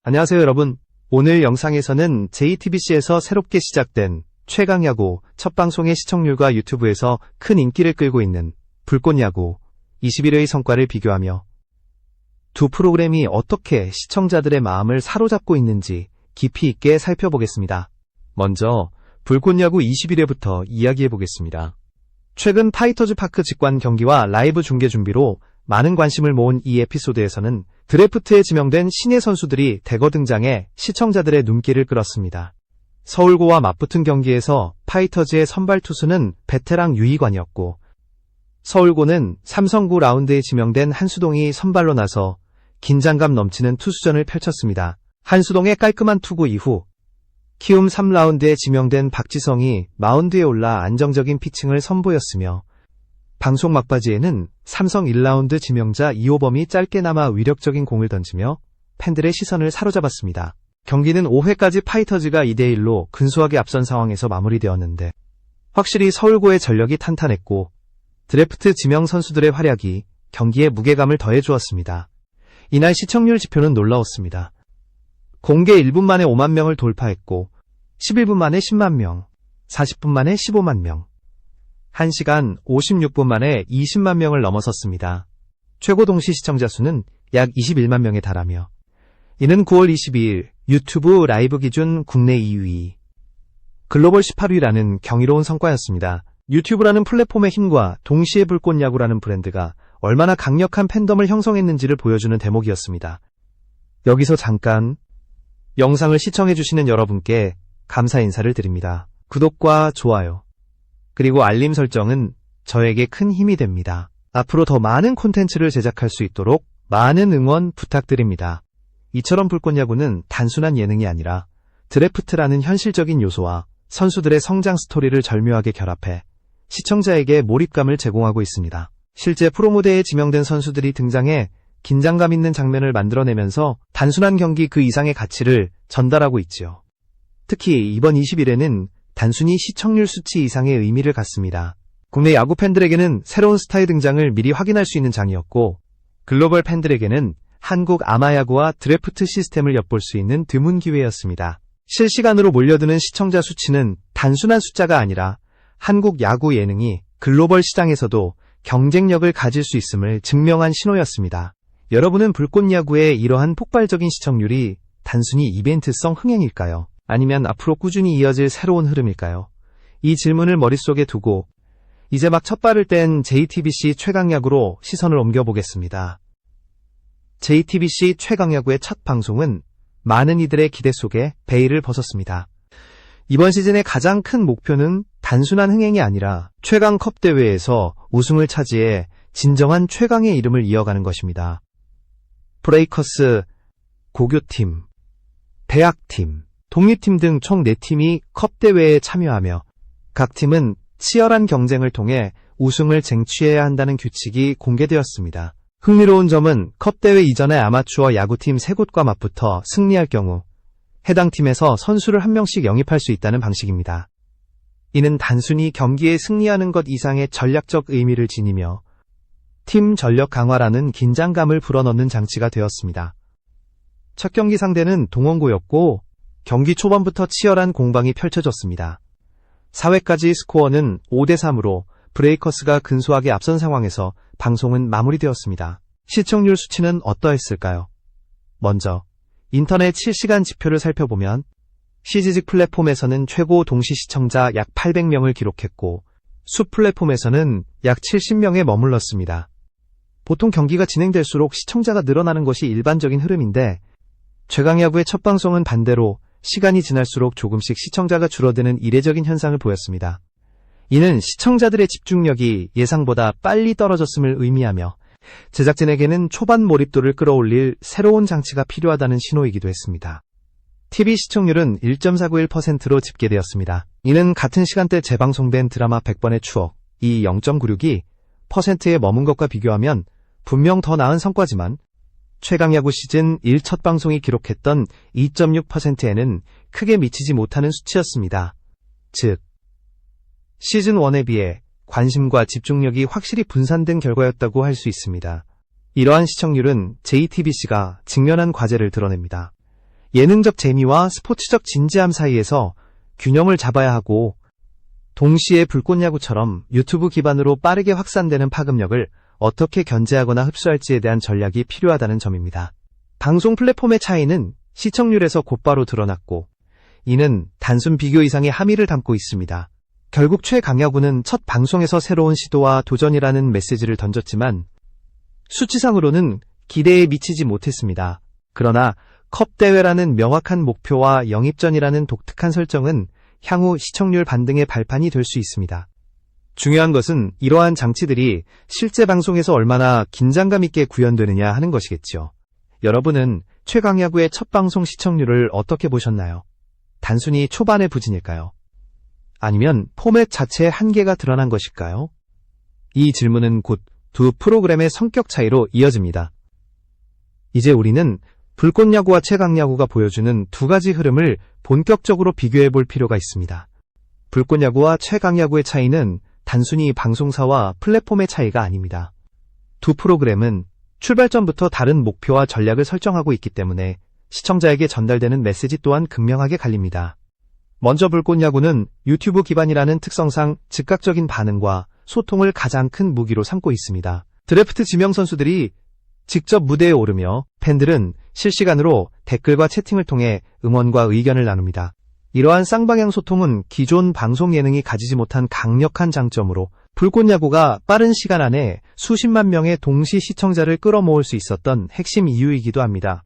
안녕하세요, 여러분. 오늘 영상에서는 JTBC에서 새롭게 시작된 최강야구 첫 방송의 시청률과 유튜브에서 큰 인기를 끌고 있는 불꽃야구 21회의 성과를 비교하며 두 프로그램이 어떻게 시청자들의 마음을 사로잡고 있는지 깊이 있게 살펴보겠습니다. 먼저 불꽃야구 21회부터 이야기해보겠습니다. 최근 파이터즈 파크 직관 경기와 라이브 중계 준비로 많은 관심을 모은 이 에피소드에서는 드래프트에 지명된 신예 선수들이 대거 등장해 시청자들의 눈길을 끌었습니다. 서울고와 맞붙은 경기에서 파이터즈의 선발 투수는 베테랑 유희관이었고, 서울고는 삼성고 라운드에 지명된 한수동이 선발로 나서 긴장감 넘치는 투수전을 펼쳤습니다. 한수동의 깔끔한 투구 이후 키움 3라운드에 지명된 박지성이 마운드에 올라 안정적인 피칭을 선보였으며, 방송 막바지에는 삼성 1라운드 지명자 이호범이 짧게나마 위력적인 공을 던지며 팬들의 시선을 사로잡았습니다. 경기는 5회까지 파이터즈가 2대1로 근소하게 앞선 상황에서 마무리되었는데, 확실히 서울고의 전력이 탄탄했고 드래프트 지명 선수들의 활약이 경기에 무게감을 더해주었습니다. 이날 시청률 지표는 놀라웠습니다. 공개 1분 만에 5만 명을 돌파했고 11분 만에 10만 명, 40분 만에 15만 명, 1시간 56분 만에 20만 명을 넘어섰습니다. 최고 동시 시청자 수는 약 21만 명에 달하며, 이는 9월 22일 유튜브 라이브 기준 국내 2위, 글로벌 18위라는 경이로운 성과였습니다. 유튜브라는 플랫폼의 힘과 동시에 불꽃야구라는 브랜드가 얼마나 강력한 팬덤을 형성했는지를 보여주는 대목이었습니다. 여기서 잠깐 영상을 시청해주시는 여러분께 감사 인사를 드립니다. 구독과 좋아요, 그리고 알림 설정은 저에게 큰 힘이 됩니다. 앞으로 더 많은 콘텐츠를 제작할 수 있도록 많은 응원 부탁드립니다. 이처럼 불꽃야구는 단순한 예능이 아니라 드래프트라는 현실적인 요소와 선수들의 성장 스토리를 절묘하게 결합해 시청자에게 몰입감을 제공하고 있습니다. 실제 프로무대에 지명된 선수들이 등장해 긴장감 있는 장면을 만들어내면서 단순한 경기 그 이상의 가치를 전달하고 있지요. 특히 이번 21회는 단순히 시청률 수치 이상의 의미를 갖습니다. 국내 야구 팬들에게는 새로운 스타의 등장을 미리 확인할 수 있는 장이었고, 글로벌 팬들에게는 한국 아마야구와 드래프트 시스템을 엿볼 수 있는 드문 기회였습니다. 실시간으로 몰려드는 시청자 수치는 단순한 숫자가 아니라 한국 야구 예능이 글로벌 시장에서도 경쟁력을 가질 수 있음을 증명한 신호였습니다. 여러분은 불꽃야구의 이러한 폭발적인 시청률이 단순히 이벤트성 흥행일까요? 아니면 앞으로 꾸준히 이어질 새로운 흐름일까요? 이 질문을 머릿속에 두고 이제 막 첫 발을 뗀 JTBC 최강야구로 시선을 옮겨보겠습니다. JTBC 최강야구의 첫 방송은 많은 이들의 기대 속에 베일을 벗었습니다. 이번 시즌의 가장 큰 목표는 단순한 흥행이 아니라 최강컵 대회에서 우승을 차지해 진정한 최강의 이름을 이어가는 것입니다. 브레이커스, 고교팀, 대학팀, 독립팀 등 총 4팀이 컵 대회에 참여하며 각 팀은 치열한 경쟁을 통해 우승을 쟁취해야 한다는 규칙이 공개되었습니다. 흥미로운 점은 컵 대회 이전에 아마추어 야구팀 3곳과 맞붙어 승리할 경우 해당 팀에서 선수를 한 명씩 영입할 수 있다는 방식입니다. 이는 단순히 경기에 승리하는 것 이상의 전략적 의미를 지니며 팀 전력 강화라는 긴장감을 불어넣는 장치가 되었습니다. 첫 경기 상대는 동원고였고 경기 초반부터 치열한 공방이 펼쳐졌습니다. 4회까지 스코어는 5대3으로 브레이커스가 근소하게 앞선 상황에서 방송은 마무리되었습니다. 시청률 수치는 어떠했을까요? 먼저 인터넷 실시간 지표를 살펴보면 CG직 플랫폼에서는 최고 동시 시청자 약 800명을 기록했고 수 플랫폼에서는 약 70명에 머물렀습니다. 보통 경기가 진행될수록 시청자가 늘어나는 것이 일반적인 흐름인데, 최강야구의 첫 방송은 반대로 시간이 지날수록 조금씩 시청자가 줄어드는 이례적인 현상을 보였습니다. 이는 시청자들의 집중력이 예상보다 빨리 떨어졌음을 의미하며 제작진에게는 초반 몰입도를 끌어올릴 새로운 장치가 필요하다는 신호이기도 했습니다. TV 시청률은 1.491%로 집계되었습니다. 이는 같은 시간대 재방송된 드라마 100번의 추억, 이 0.96이 %에 머문 것과 비교하면 분명 더 나은 성과지만 최강야구 시즌 1 첫 방송이 기록했던 2.6%에는 크게 미치지 못하는 수치였습니다. 즉, 시즌 1에 비해 관심과 집중력이 확실히 분산된 결과였다고 할 수 있습니다. 이러한 시청률은 JTBC가 직면한 과제를 드러냅니다. 예능적 재미와 스포츠적 진지함 사이에서 균형을 잡아야 하고, 동시에 불꽃야구처럼 유튜브 기반으로 빠르게 확산되는 파급력을 어떻게 견제하거나 흡수할지에 대한 전략이 필요하다는 점입니다. 방송 플랫폼의 차이는 시청률에서 곧바로 드러났고, 이는 단순 비교 이상의 함의를 담고 있습니다. 결국 최강야구는 첫 방송에서 새로운 시도와 도전이라는 메시지를 던졌지만 수치상으로는 기대에 미치지 못했습니다. 그러나 컵 대회라는 명확한 목표와 영입전이라는 독특한 설정은 향후 시청률 반등의 발판이 될 수 있습니다. 중요한 것은 이러한 장치들이 실제 방송에서 얼마나 긴장감 있게 구현되느냐 하는 것이겠죠. 여러분은 최강야구의 첫 방송 시청률을 어떻게 보셨나요? 단순히 초반의 부진일까요? 아니면 포맷 자체의 한계가 드러난 것일까요? 이 질문은 곧 두 프로그램의 성격 차이로 이어집니다. 이제 우리는 불꽃야구와 최강야구가 보여주는 두 가지 흐름을 본격적으로 비교해 볼 필요가 있습니다. 불꽃야구와 최강야구의 차이는 단순히 방송사와 플랫폼의 차이가 아닙니다. 두 프로그램은 출발점부터 다른 목표와 전략을 설정하고 있기 때문에 시청자에게 전달되는 메시지 또한 극명하게 갈립니다. 먼저 불꽃야구는 유튜브 기반이라는 특성상 즉각적인 반응과 소통을 가장 큰 무기로 삼고 있습니다. 드래프트 지명 선수들이 직접 무대에 오르며 팬들은 실시간으로 댓글과 채팅을 통해 응원과 의견을 나눕니다. 이러한 쌍방향 소통은 기존 방송 예능이 가지지 못한 강력한 장점으로 불꽃야구가 빠른 시간 안에 수십만 명의 동시 시청자를 끌어모을 수 있었던 핵심 이유이기도 합니다.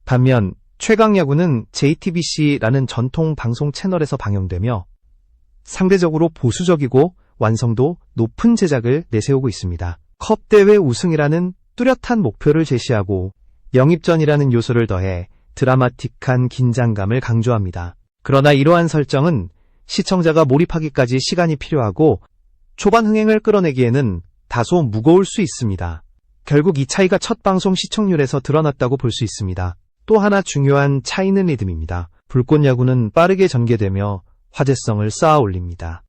반면 최강야구는 JTBC라는 전통 방송 채널에서 방영되며 상대적으로 보수적이고 완성도 높은 제작을 내세우고 있습니다. 컵 대회 우승이라는 뚜렷한 목표를 제시하고 영입전이라는 요소를 더해 드라마틱한 긴장감을 강조합니다. 그러나 이러한 설정은 시청자가 몰입하기까지 시간이 필요하고 초반 흥행을 끌어내기에는 다소 무거울 수 있습니다. 결국 이 차이가 첫 방송 시청률에서 드러났다고 볼 수 있습니다. 또 하나 중요한 차이는 리듬입니다. 불꽃야구는 빠르게 전개되며 화제성을 쌓아 올립니다.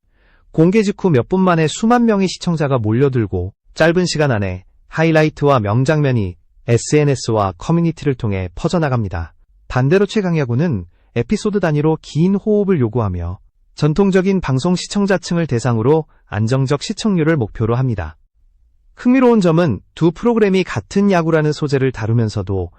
공개 직후 몇 분 만에 수만 명의 시청자가 몰려들고 짧은 시간 안에 하이라이트와 명장면이 SNS와 커뮤니티를 통해 퍼져나갑니다. 반대로 최강야구는 에피소드 단위로 긴 호흡을 요구하며 전통적인 방송 시청자층을 대상으로 안정적 시청률을 목표로 합니다. 흥미로운 점은 두 프로그램이 같은 야구라는 소재를 다루면서도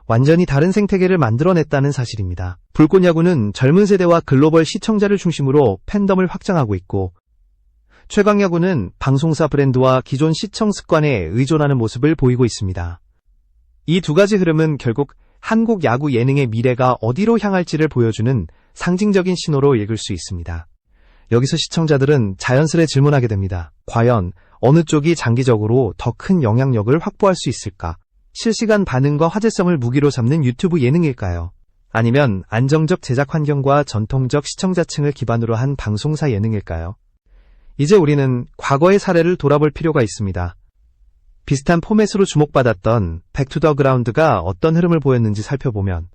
완전히 다른 생태계를 만들어냈다는 사실입니다. 불꽃야구는 젊은 세대와 글로벌 시청자를 중심으로 팬덤을 확장하고 있고, 최강야구는 방송사 브랜드와 기존 시청 습관에 의존하는 모습을 보이고 있습니다. 이 두 가지 흐름은 결국 한국 야구 예능의 미래가 어디로 향할지를 보여주는 상징적인 신호로 읽을 수 있습니다. 여기서 시청자들은 자연스레 질문하게 됩니다. 과연 어느 쪽이 장기적으로 더 큰 영향력을 확보할 수 있을까? 실시간 반응과 화제성을 무기로 삼는 유튜브 예능일까요? 아니면 안정적 제작 환경과 전통적 시청자층을 기반으로 한 방송사 예능일까요? 이제 우리는 과거의 사례를 돌아볼 필요가 있습니다. 비슷한 포맷으로 주목받았던 백 투 더 그라운드가 어떤 흐름을 보였는지 살펴보면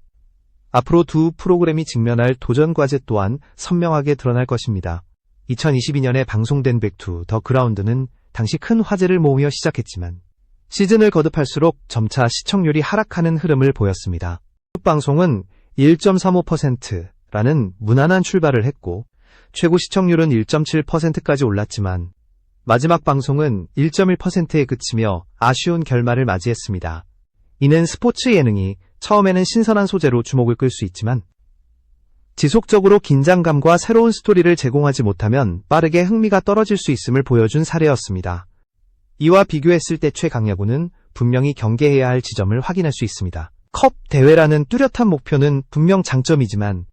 앞으로 두 프로그램이 직면할 도전 과제 또한 선명하게 드러날 것입니다. 2022년에 방송된 백 투 더 그라운드는 당시 큰 화제를 모으며 시작했지만 시즌을 거듭할수록 점차 시청률이 하락하는 흐름을 보였습니다. 첫 방송은 1.35%라는 무난한 출발을 했고 최고 시청률은 1.7%까지 올랐지만 마지막 방송은 1.1%에 그치며 아쉬운 결말을 맞이했습니다. 이는 스포츠 예능이 처음에는 신선한 소재로 주목을 끌 수 있지만 지속적으로 긴장감과 새로운 스토리를 제공하지 못하면 빠르게 흥미가 떨어질 수 있음을 보여준 사례였습니다. 이와 비교했을 때 최강야구는 분명히 경계해야 할 지점을 확인할 수 있습니다. 컵 대회라는 뚜렷한 목표는 분명 장점이지만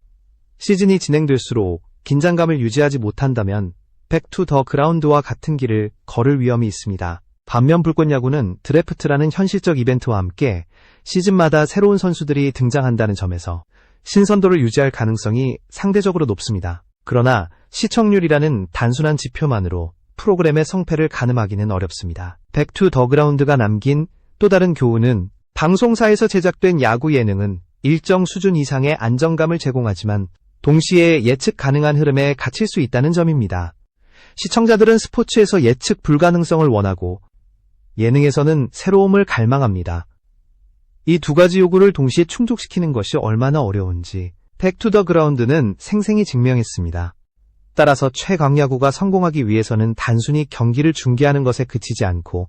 시즌이 진행될수록 긴장감을 유지하지 못한다면 백 투 더 그라운드와 같은 길을 걸을 위험이 있습니다. 반면 불꽃야구는 드래프트라는 현실적 이벤트와 함께 시즌마다 새로운 선수들이 등장한다는 점에서 신선도를 유지할 가능성이 상대적으로 높습니다. 그러나 시청률이라는 단순한 지표만으로 프로그램의 성패를 가늠하기는 어렵습니다. 백 투 더 그라운드가 남긴 또 다른 교훈은 방송사에서 제작된 야구 예능은 일정 수준 이상의 안정감을 제공하지만 동시에 예측 가능한 흐름에 갇힐 수 있다는 점입니다. 시청자들은 스포츠에서 예측 불가능성을 원하고 예능에서는 새로움을 갈망합니다. 이 두 가지 요구를 동시에 충족시키는 것이 얼마나 어려운지 백 투 더 그라운드는 생생히 증명했습니다. 따라서 최강야구가 성공하기 위해서는 단순히 경기를 중계하는 것에 그치지 않고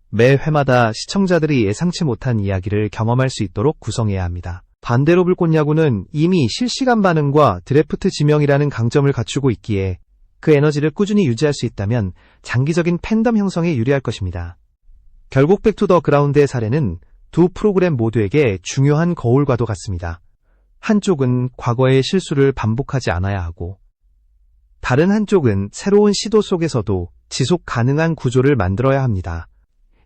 매 회마다 시청자들이 예상치 못한 이야기를 경험할 수 있도록 구성해야 합니다. 반대로 불꽃야구는 이미 실시간 반응과 드래프트 지명이라는 강점을 갖추고 있기에 그 에너지를 꾸준히 유지할 수 있다면 장기적인 팬덤 형성에 유리할 것입니다. 결국 백 투 더 그라운드의 사례는 두 프로그램 모두에게 중요한 거울과도 같습니다. 한쪽은 과거의 실수를 반복하지 않아야 하고 다른 한쪽은 새로운 시도 속에서도 지속 가능한 구조를 만들어야 합니다.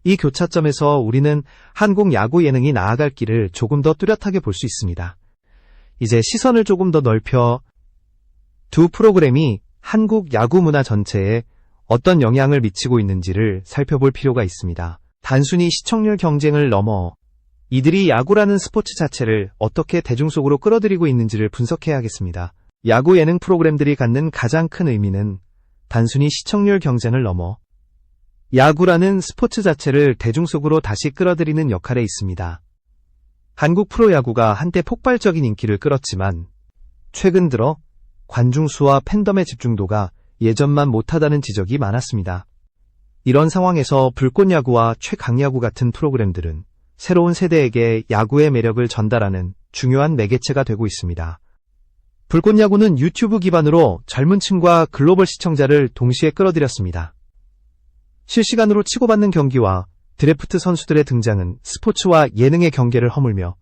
이 교차점에서 우리는 한국 야구 예능이 나아갈 길을 조금 더 뚜렷하게 볼 수 있습니다. 이제 시선을 조금 더 넓혀 두 프로그램이 한국 야구 문화 전체에 어떤 영향을 미치고 있는지를 살펴볼 필요가 있습니다. 단순히 시청률 경쟁을 넘어 이들이 야구라는 스포츠 자체를 어떻게 대중 속으로 끌어들이고 있는지를 분석해야겠습니다. 야구 예능 프로그램들이 갖는 가장 큰 의미는 단순히 시청률 경쟁을 넘어 야구라는 스포츠 자체를 대중 속으로 다시 끌어들이는 역할에 있습니다. 한국 프로야구가 한때 폭발적인 인기를 끌었지만 최근 들어 관중 수와 팬덤의 집중도가 예전만 못하다는 지적이 많았습니다. 이런 상황에서 불꽃야구와 최강야구 같은 프로그램들은 새로운 세대에게 야구의 매력을 전달하는 중요한 매개체가 되고 있습니다. 불꽃야구는 유튜브 기반으로 젊은 층과 글로벌 시청자를 동시에 끌어들였습니다. 실시간으로 치고받는 경기와 드래프트 선수들의 등장은 스포츠와 예능의 경계를 허물며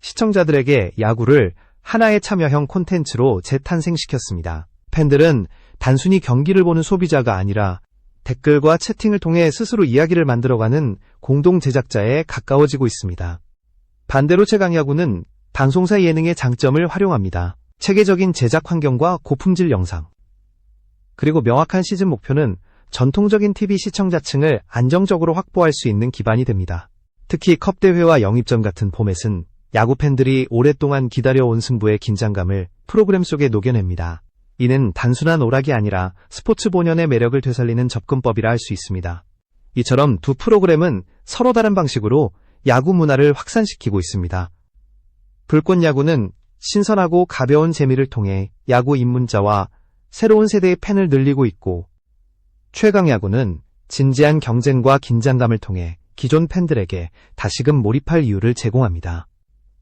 시청자들에게 야구를 하나의 참여형 콘텐츠로 재탄생시켰습니다. 팬들은 단순히 경기를 보는 소비자가 아니라 댓글과 채팅을 통해 스스로 이야기를 만들어가는 공동 제작자에 가까워지고 있습니다. 반대로 최강야구는 방송사 예능의 장점을 활용합니다. 체계적인 제작 환경과 고품질 영상, 그리고 명확한 시즌 목표는 전통적인 TV 시청자층을 안정적으로 확보할 수 있는 기반이 됩니다. 특히 컵대회와 영입전 같은 포맷은 야구 팬들이 오랫동안 기다려온 승부의 긴장감을 프로그램 속에 녹여냅니다. 이는 단순한 오락이 아니라 스포츠 본연의 매력을 되살리는 접근법이라 할 수 있습니다. 이처럼 두 프로그램은 서로 다른 방식으로 야구 문화를 확산시키고 있습니다. 불꽃야구는 신선하고 가벼운 재미를 통해 야구 입문자와 새로운 세대의 팬을 늘리고 있고, 최강야구는 진지한 경쟁과 긴장감을 통해 기존 팬들에게 다시금 몰입할 이유를 제공합니다.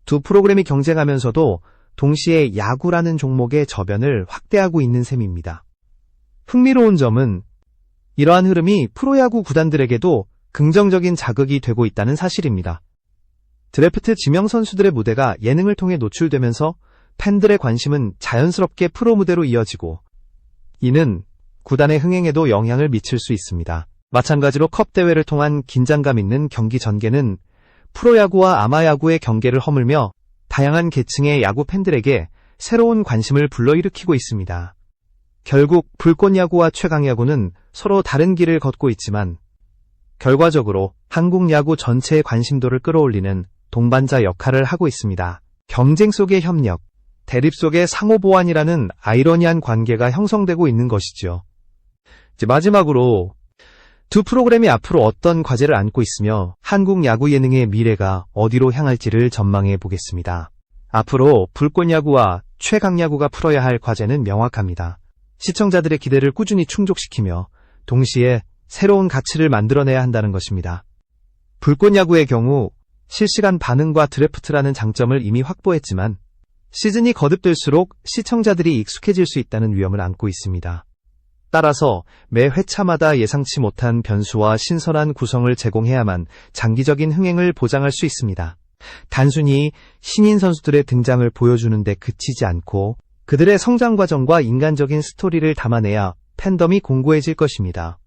두 프로그램이 경쟁하면서도 동시에 야구라는 종목의 저변을 확대하고 있는 셈입니다. 흥미로운 점은 이러한 흐름이 프로야구 구단들에게도 긍정적인 자극이 되고 있다는 사실입니다. 드래프트 지명 선수들의 무대가 예능을 통해 노출되면서 팬들의 관심은 자연스럽게 프로 무대로 이어지고, 이는 구단의 흥행에도 영향을 미칠 수 있습니다. 마찬가지로 컵 대회를 통한 긴장감 있는 경기 전개는 프로야구와 아마야구의 경계를 허물며 다양한 계층의 야구 팬들에게 새로운 관심을 불러일으키고 있습니다. 결국 불꽃야구와 최강야구는 서로 다른 길을 걷고 있지만 결과적으로 한국 야구 전체의 관심도를 끌어올리는 동반자 역할을 하고 있습니다. 경쟁 속의 협력, 대립 속의 상호보완이라는 아이러니한 관계가 형성되고 있는 것이죠. 이제 마지막으로 두 프로그램이 앞으로 어떤 과제를 안고 있으며 한국 야구 예능의 미래가 어디로 향할지를 전망해 보겠습니다. 앞으로 불꽃야구와 최강야구가 풀어야 할 과제는 명확합니다. 시청자들의 기대를 꾸준히 충족시키며 동시에 새로운 가치를 만들어내야 한다는 것입니다. 불꽃야구의 경우 실시간 반응과 드래프트라는 장점을 이미 확보했지만 시즌이 거듭될수록 시청자들이 익숙해질 수 있다는 위험을 안고 있습니다. 따라서 매 회차마다 예상치 못한 변수와 신선한 구성을 제공해야만 장기적인 흥행을 보장할 수 있습니다. 단순히 신인 선수들의 등장을 보여주는 데 그치지 않고 그들의 성장 과정과 인간적인 스토리를 담아내야 팬덤이 공고해질 것입니다.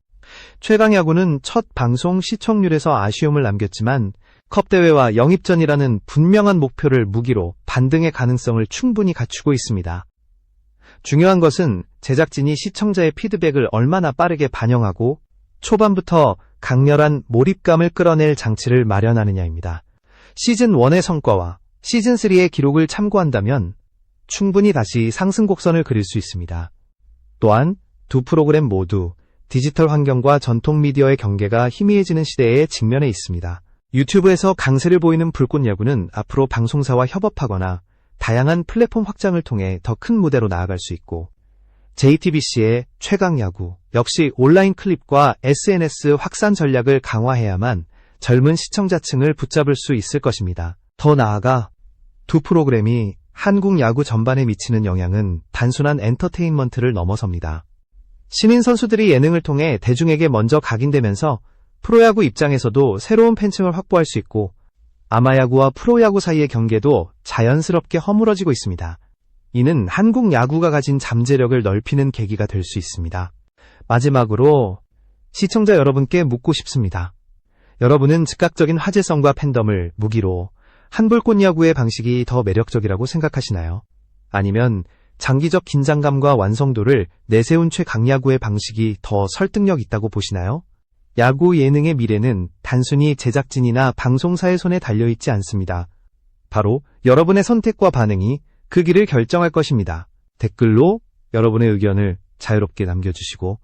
최강야구는 첫 방송 시청률에서 아쉬움을 남겼지만 컵대회와 영입전이라는 분명한 목표를 무기로 반등의 가능성을 충분히 갖추고 있습니다. 중요한 것은 제작진이 시청자의 피드백을 얼마나 빠르게 반영하고 초반부터 강렬한 몰입감을 끌어낼 장치를 마련하느냐입니다. 시즌1의 성과와 시즌3의 기록을 참고한다면 충분히 다시 상승 곡선을 그릴 수 있습니다. 또한 두 프로그램 모두 디지털 환경과 전통 미디어의 경계가 희미해지는 시대에 직면해 있습니다. 유튜브에서 강세를 보이는 불꽃야구는 앞으로 방송사와 협업하거나 다양한 플랫폼 확장을 통해 더 큰 무대로 나아갈 수 있고, JTBC의 최강야구 역시 온라인 클립과 SNS 확산 전략을 강화해야만 젊은 시청자층을 붙잡을 수 있을 것입니다. 더 나아가 두 프로그램이 한국 야구 전반에 미치는 영향은 단순한 엔터테인먼트를 넘어섭니다. 신인 선수들이 예능을 통해 대중에게 먼저 각인되면서 프로야구 입장에서도 새로운 팬층을 확보할 수 있고, 아마야구와 프로야구 사이의 경계도 자연스럽게 허물어지고 있습니다. 이는 한국 야구가 가진 잠재력을 넓히는 계기가 될 수 있습니다. 마지막으로 시청자 여러분께 묻고 싶습니다. 여러분은 즉각적인 화제성과 팬덤을 무기로 한불꽃 야구의 방식이 더 매력적이라고 생각하시나요? 아니면 장기적 긴장감과 완성도를 내세운 최강야구의 방식이 더 설득력 있다고 보시나요? 야구 예능의 미래는 단순히 제작진이나 방송사의 손에 달려있지 않습니다. 바로 여러분의 선택과 반응이 그 길을 결정할 것입니다. 댓글로 여러분의 의견을 자유롭게 남겨주시고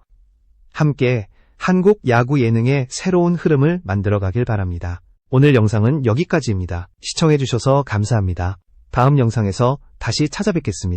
함께 한국 야구 예능의 새로운 흐름을 만들어가길 바랍니다. 오늘 영상은 여기까지입니다. 시청해주셔서 감사합니다. 다음 영상에서 다시 찾아뵙겠습니다.